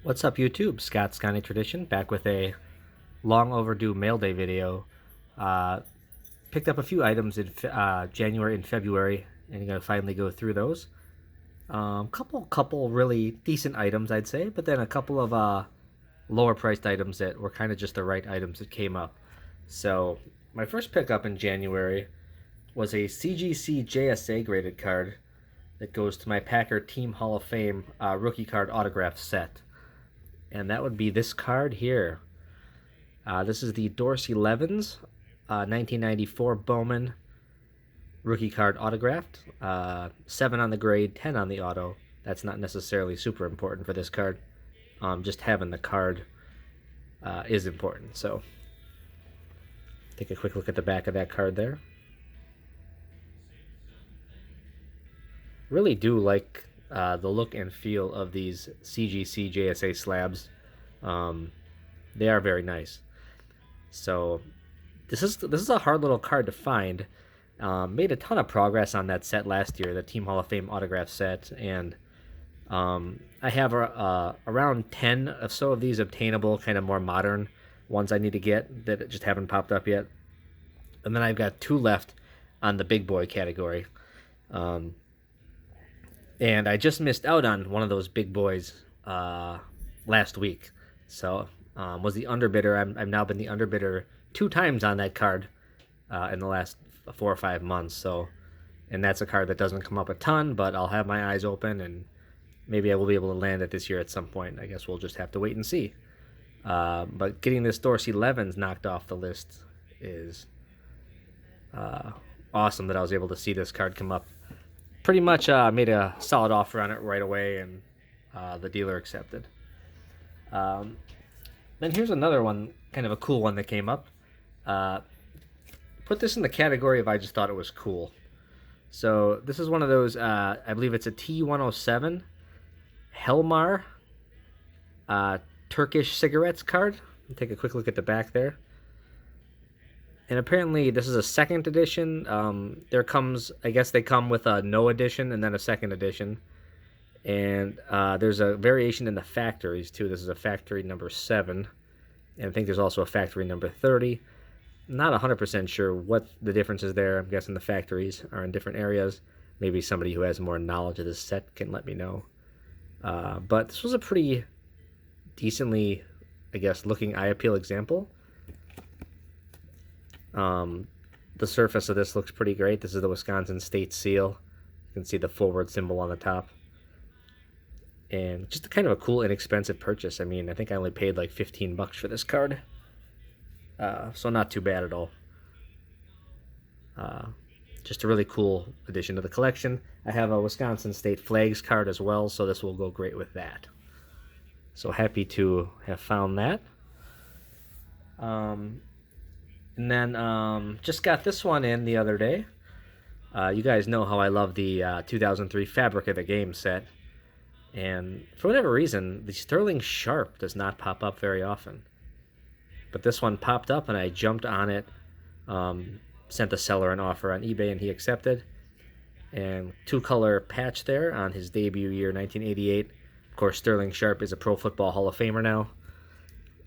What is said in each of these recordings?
What's up, YouTube? Scott's Scotty Tradition back with a long overdue mail day video. Uh, Picked up a few items in January and February, and gonna finally go through those. Couple really decent items, I'd say, but then a couple of lower priced items that were kind of just the right items that came up. So my first pickup in January was a CGC JSA graded card that goes to my Packer Team Hall of Fame rookie card autograph set. And that would be this card here. This is the Dorsey Levens 1994 Bowman rookie card autographed. 7 on the grade, 10 on the auto. That's not necessarily super important for this card. Just having the card is important. So take a quick look at the back of that card there. Really do like the look and feel of these CGC JSA slabs. They are very nice. So this is a hard little card to find. Made a ton of progress on that set last year, the Team Hall of Fame autograph set, and I have around 10 or so of these obtainable, kind of more modern ones I need to get that just haven't popped up yet. And then I've got 2 left on the big boy category. And I just missed out on one of those big boys last week. So was the underbidder. I've now been the underbidder 2 times on that card in the last 4 or 5 months. So, and that's a card that doesn't come up a ton, but I'll have my eyes open and maybe I will be able to land it this year at some point. I guess we'll just have to wait and see. But getting this Dorsey Levens knocked off the list is awesome that I was able to see this card come up. Pretty much made a solid offer on it right away, and the dealer accepted. Then here's another one, kind of a cool one that came up. Put this in the category of I just thought it was cool. So this is one of those, I believe it's a T107 Helmar Turkish cigarettes card. Take a quick look at the back there. And apparently this is a second edition. There comes, I guess they come with a no edition and then a second edition. And there's a variation in the factories too. This is a factory number 7. And I think there's also a factory number 30. Not 100% sure what the difference is there. I'm guessing the factories are in different areas. Maybe somebody who has more knowledge of this set can let me know. But this was a pretty decently, I guess, looking eye appeal example. The surface of this looks pretty great. This is the Wisconsin State seal. You can see the forward symbol on the top. And just kind of a cool, inexpensive purchase. I mean, I think I only paid like $15 for this card. So not too bad at all. Just a really cool addition to the collection. I have a Wisconsin State Flags card as well, so this will go great with that. So happy to have found that. And then just got this one in the other day. You guys know how I love the 2003 Fabric of the Game set. And for whatever reason, the Sterling Sharp does not pop up very often. But this one popped up and I jumped on it. Sent the seller an offer on eBay and he accepted. And 2-color patch there on his debut year, 1988. Of course, Sterling Sharp is a Pro Football Hall of Famer now.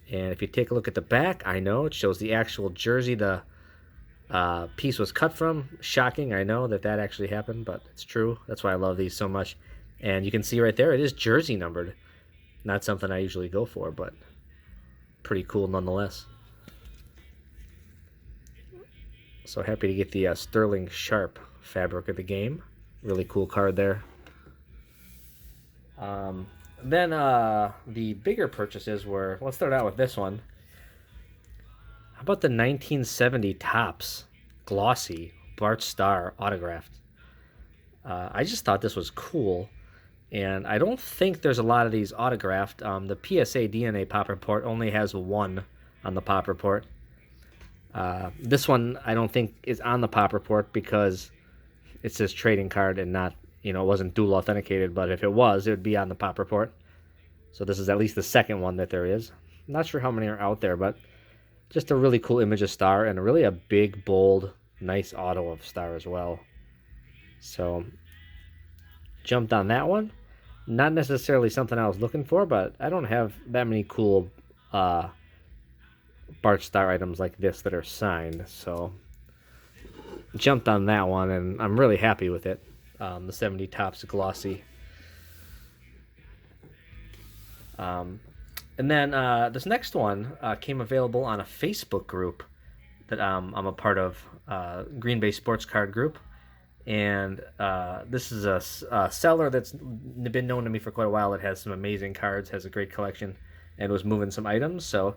And if you take a look at the back, I know it shows the actual jersey the piece was cut from. Shocking, I know that actually happened, but it's true. That's why I love these so much. And you can see right there, it is jersey numbered. Not something I usually go for, but pretty cool nonetheless. So happy to get the Sterling Sharp Fabric of the Game. Really cool card there. Then the bigger purchases were, let's start out with this one. How about the 1970 Topps Glossy Bart Starr autographed? I just thought this was cool. And I don't think there's a lot of these autographed. The PSA DNA pop report only has 1 on the pop report. This one I don't think is on the pop report because it says trading card and not, it wasn't dual authenticated. But if it was, it would be on the pop report. So this is at least the second one that there is. I'm not sure how many are out there, but just a really cool image of Star and really a big, bold, nice auto of Star as well. So jumped on that one. Not necessarily something I was looking for, but I don't have that many cool uh, Bart Star items like this that are signed, so jumped on that one, and I'm really happy with it. The 70 Topps Glossy. And then this next one came available on a Facebook group that I'm a part of, Green Bay Sports Card Group. And this is a seller that's been known to me for quite a while. It has some amazing cards, has a great collection, and was moving some items. So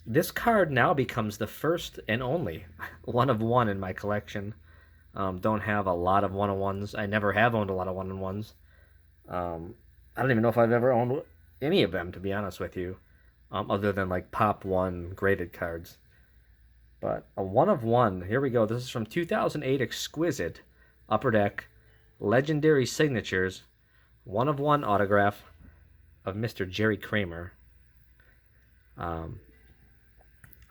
this card now becomes the first and only one of one in my collection. Don't have a lot of one-on-ones. I never have owned a lot of one-on-ones. I don't even know if I've ever owned any of them, to be honest with you, other than like Pop 1 graded cards. But a one of one, here we go. This is from 2008 Exquisite Upper Deck Legendary Signatures, one of one autograph of Mr. Jerry Kramer. I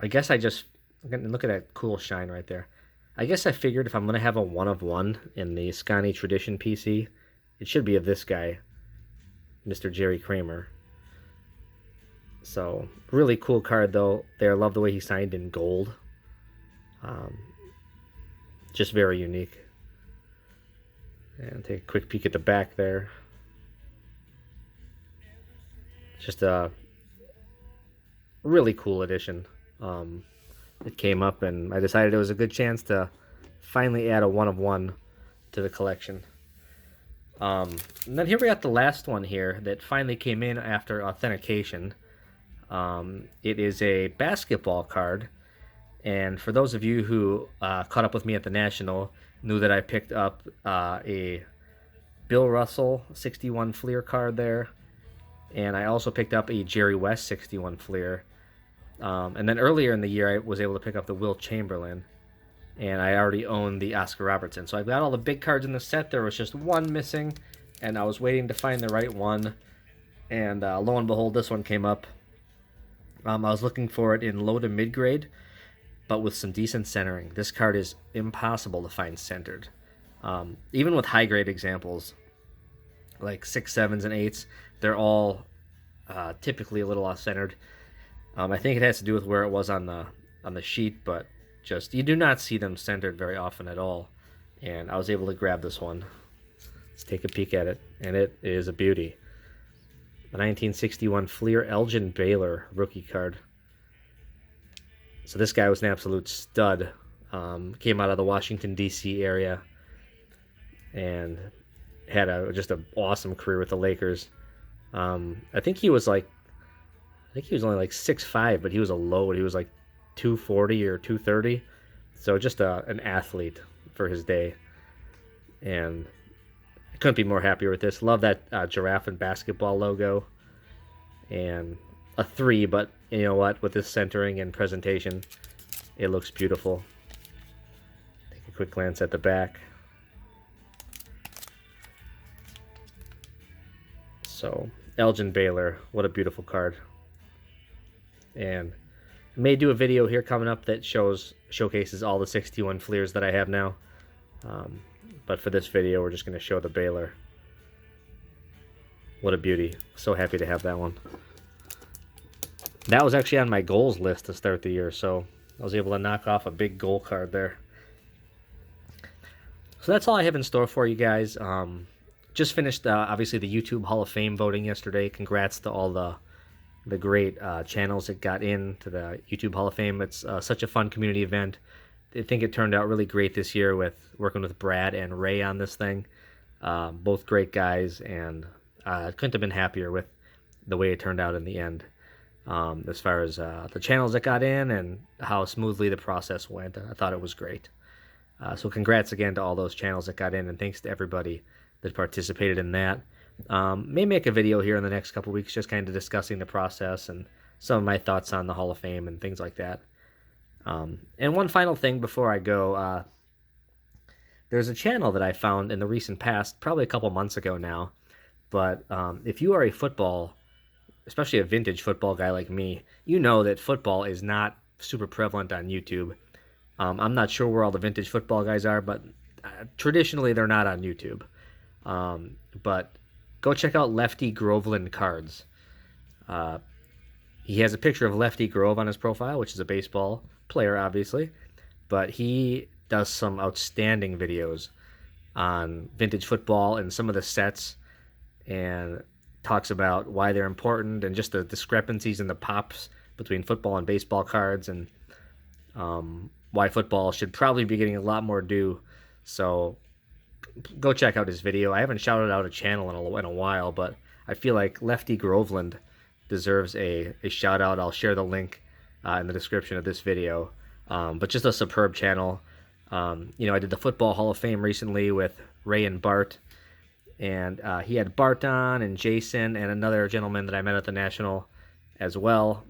guess look at that cool shine right there. I guess I figured if I'm going to have a one of one in the Scotty Tradition PC, it should be of this guy, Mr. Jerry Kramer. So, really cool card though. There, I love the way he signed in gold. Just very unique. And take a quick peek at the back there. Just a really cool edition. It came up and I decided it was a good chance to finally add a one of one to the collection. And then here we got the last one here that finally came in after authentication. It is a basketball card, and for those of you who caught up with me at the National, knew that I picked up a Bill Russell 61 Fleer card there, and I also picked up a Jerry West 61 Fleer. And then earlier in the year, I was able to pick up the Wilt Chamberlain, and I already owned the Oscar Robertson. So I've got all the big cards in the set. There was just one missing, and I was waiting to find the right one, and lo and behold, this one came up. I was looking for it in low to mid grade, but with some decent centering. This card is impossible to find centered. Even with high grade examples, like 6, 7s, and 8s, they're all typically a little off centered. I think it has to do with where it was on the sheet, but just you do not see them centered very often at all. And I was able to grab this one. Let's take a peek at it, and it is a beauty. The 1961 Fleer Elgin Baylor rookie card. So this guy was an absolute stud. Came out of the Washington, D.C. area and had just an awesome career with the Lakers. I think he was only like 6'5", but he was a load. He was like 240 or 230. So just an athlete for his day. And I couldn't be more happier with this. Love that giraffe and basketball logo. And a 3, but you know what? With this centering and presentation, it looks beautiful. Take a quick glance at the back. So, Elgin Baylor, what a beautiful card. And I may do a video here coming up that showcases all the 61 Fleers that I have now. But for this video, we're just going to show the Baylor. What a beauty. So happy to have that one. That was actually on my goals list to start the year, so I was able to knock off a big goal card there. So that's all I have in store for you guys. Just finished, obviously, the YouTube Hall of Fame voting yesterday. Congrats to all the great channels that got into the YouTube Hall of Fame. It's such a fun community event. I think it turned out really great this year with working with Brad and Ray on this thing. Both great guys, and I couldn't have been happier with the way it turned out in the end. As far as the channels that got in and how smoothly the process went, I thought it was great. So congrats again to all those channels that got in, and thanks to everybody that participated in that. May make a video here in the next couple weeks just kind of discussing the process and some of my thoughts on the Hall of Fame and things like that. And one final thing before I go, there's a channel that I found in the recent past, probably a couple months ago now, but if you are a football, especially a vintage football guy like me, you know that football is not super prevalent on YouTube. I'm not sure where all the vintage football guys are, but traditionally they're not on YouTube. But go check out Lefty Groveland Cards. Uh, he has a picture of Lefty Grove on his profile, which is a baseball player, obviously, but he does some outstanding videos on vintage football and some of the sets, and talks about why they're important and just the discrepancies in the pops between football and baseball cards, and why football should probably be getting a lot more due. So go check out his video. I haven't shouted out a channel in a while, but I feel like Lefty Groveland deserves a shout out. I'll share the link in the description of this video. But just a superb channel. I did the Football Hall of Fame recently with Ray and Bart, and he had Bart on and Jason and another gentleman that I met at the National as well.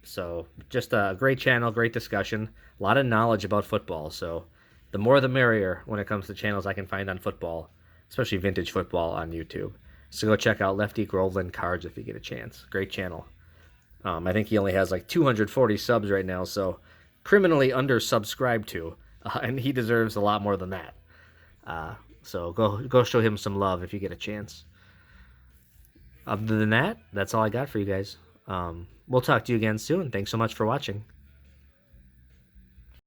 So just a great channel, great discussion, a lot of knowledge about football. So the more the merrier when it comes to channels I can find on football, especially vintage football on YouTube. So go check out Lefty Groveland Cards if you get a chance. Great channel. I think he only has like 240 subs right now, so criminally undersubscribed to, and he deserves a lot more than that. So go show him some love if you get a chance. Other than that, that's all I got for you guys. We'll talk to you again soon. Thanks so much for watching.